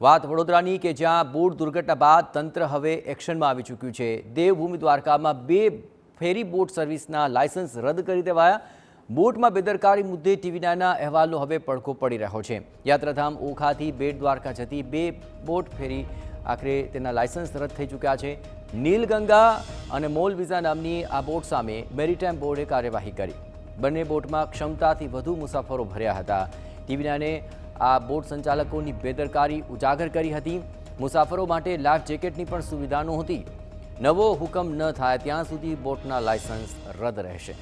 વાત વડોદરાની કે જ્યાં બોટ દુર્ઘટના બાદ તંત્ર હવે એક્શનમાં આવી ચૂક્યું છે। દેવભૂમિ દ્વારકામાં 2 ફેરી બોટ સર્વિસના લાયસન્સ રદ કરી દેવાયા। બોટમાં બેદરકારી મુદ્દે ટીવી9ના અહેવાલનો હવે પડઘો પડી રહ્યો છે। યાત્રાધામ ઓખાથી બેટ દ્વારકા જતી 2 બોટ ફેરી આખરે તેના લાયસન્સ રદ થઈ ચૂક્યા છે। નીલગંગા અને મોલ વિઝા નામની આ બોટ સામે મેરીટાઈમ બોર્ડે કાર્યવાહી કરી। બંને બોટમાં ક્ષમતાથી વધુ મુસાફરો ભર્યા હતા। ટીવી9એ આ બોટ સંચાલકોની બેદરકારી ઉજાગર કરી હતી। મુસાફરો માટે લાઈફ જેકેટની પણ સુવિધા નહોતી। નવો હુકમ ન થાય ત્યાં સુધી બોટના લાયસન્સ રદ રહેશે।